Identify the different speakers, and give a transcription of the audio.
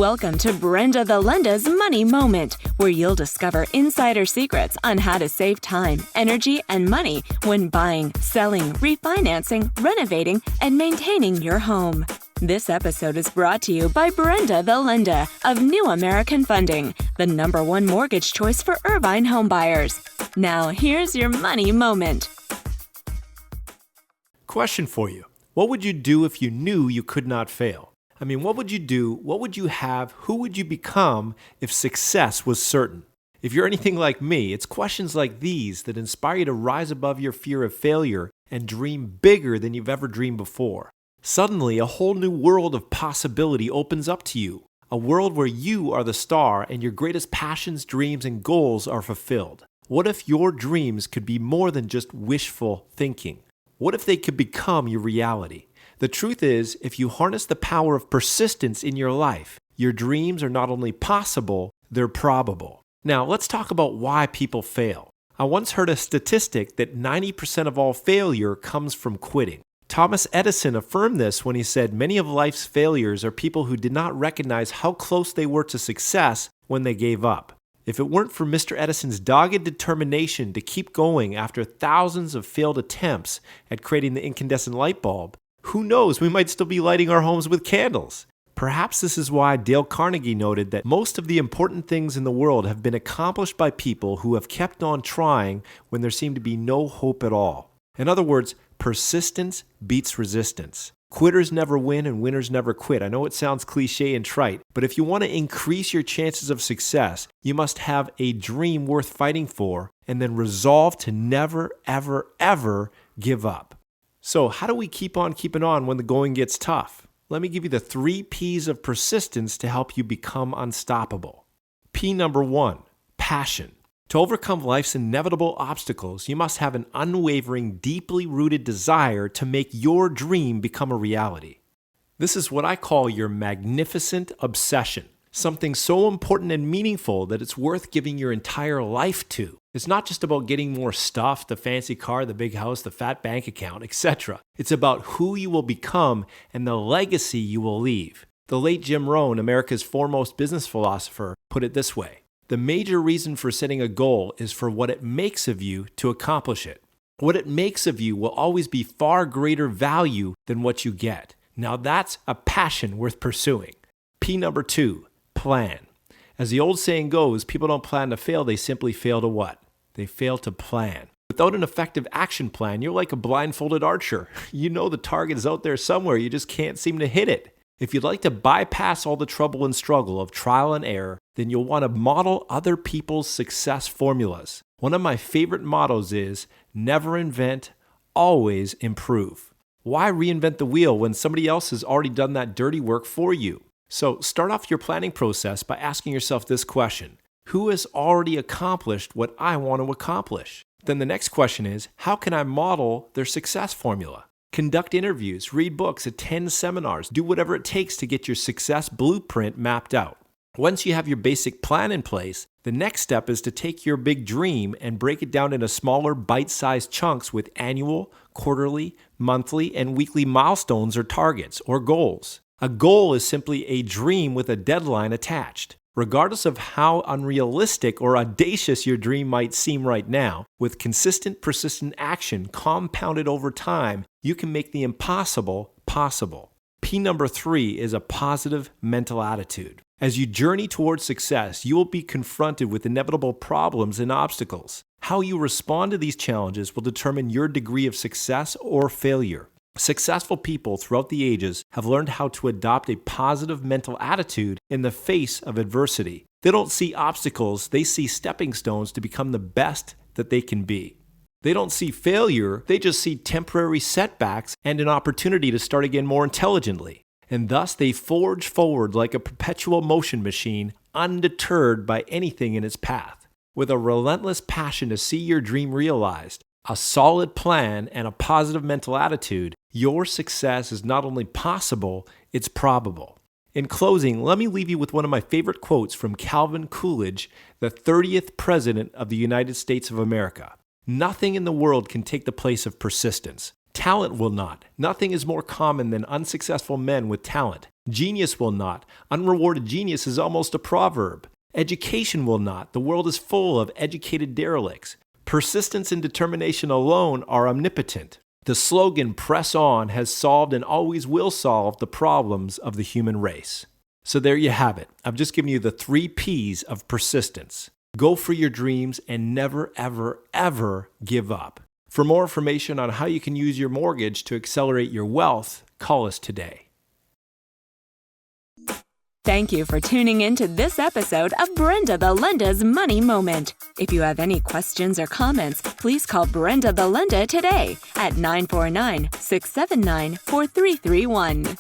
Speaker 1: Welcome to Brenda the Lenda's Money Moment, where you'll discover insider secrets on how to save time, energy, and money when buying, selling, refinancing, renovating, and maintaining your home. This episode is brought to you by Brenda the Lenda of New American Funding, the #1 mortgage choice for Irvine homebuyers. Now, here's your Money Moment.
Speaker 2: Question for you. What would you do if you knew you could not fail? What would you do? What would you have? Who would you become if success was certain? If you're anything like me, it's questions like these that inspire you to rise above your fear of failure and dream bigger than you've ever dreamed before. Suddenly, a whole new world of possibility opens up to you. A world where you are the star and your greatest passions, dreams, and goals are fulfilled. What if your dreams could be more than just wishful thinking? What if they could become your reality? The truth is, if you harness the power of persistence in your life, your dreams are not only possible, they're probable. Now, let's talk about why people fail. I once heard a statistic that 90% of all failure comes from quitting. Thomas Edison affirmed this when he said many of life's failures are people who did not recognize how close they were to success when they gave up. If it weren't for Mr. Edison's dogged determination to keep going after thousands of failed attempts at creating the incandescent light bulb, who knows, we might still be lighting our homes with candles. Perhaps this is why Dale Carnegie noted that most of the important things in the world have been accomplished by people who have kept on trying when there seemed to be no hope at all. In other words, persistence beats resistance. Quitters never win and winners never quit. I know it sounds cliche and trite, but if you want to increase your chances of success, you must have a dream worth fighting for and then resolve to never, ever, ever give up. So how do we keep on keeping on when the going gets tough? Let me give you the 3 P's of persistence to help you become unstoppable. P number 1, passion. To overcome life's inevitable obstacles, you must have an unwavering, deeply rooted desire to make your dream become a reality. This is what I call your magnificent obsession, something so important and meaningful that it's worth giving your entire life to. It's not just about getting more stuff, the fancy car, the big house, the fat bank account, etc. It's about who you will become and the legacy you will leave. The late Jim Rohn, America's foremost business philosopher, put it this way: the major reason for setting a goal is for what it makes of you to accomplish it. What it makes of you will always be far greater value than what you get. Now that's a passion worth pursuing. P number 2, plan. As the old saying goes, people don't plan to fail, they simply fail to what? They fail to plan. Without an effective action plan, you're like a blindfolded archer. You know the target is out there somewhere, you just can't seem to hit it. If you'd like to bypass all the trouble and struggle of trial and error, then you'll want to model other people's success formulas. One of my favorite mottos is, never invent, always improve. Why reinvent the wheel when somebody else has already done that dirty work for you? So start off your planning process by asking yourself this question: who has already accomplished what I want to accomplish? Then the next question is, how can I model their success formula? Conduct interviews, read books, attend seminars, do whatever it takes to get your success blueprint mapped out. Once you have your basic plan in place, the next step is to take your big dream and break it down into smaller, bite-sized chunks with annual, quarterly, monthly, and weekly milestones or targets or goals. A goal is simply a dream with a deadline attached. Regardless of how unrealistic or audacious your dream might seem right now, with consistent, persistent action compounded over time, you can make the impossible possible. P number 3 is a positive mental attitude. As you journey towards success, you will be confronted with inevitable problems and obstacles. How you respond to these challenges will determine your degree of success or failure. Successful people throughout the ages have learned how to adopt a positive mental attitude in the face of adversity. They don't see obstacles, they see stepping stones to become the best that they can be. They don't see failure, they just see temporary setbacks and an opportunity to start again more intelligently. And thus they forge forward like a perpetual motion machine, undeterred by anything in its path. With a relentless passion to see your dream realized, a solid plan, and a positive mental attitude, your success is not only possible, it's probable. In closing, let me leave you with one of my favorite quotes from Calvin Coolidge, the 30th President of the United States of America. Nothing in the world can take the place of persistence. Talent will not. Nothing is more common than unsuccessful men with talent. Genius will not. Unrewarded genius is almost a proverb. Education will not. The world is full of educated derelicts. Persistence and determination alone are omnipotent. The slogan, "Press on," has solved and always will solve the problems of the human race. So there you have it. I've just given you the 3 P's of persistence. Go for your dreams and never, ever, ever give up. For more information on how you can use your mortgage to accelerate your wealth, call us today.
Speaker 1: Thank you for tuning in to this episode of Brenda the Lenda's Money Moment. If you have any questions or comments, please call Brenda the Lenda today at 949-679-4331.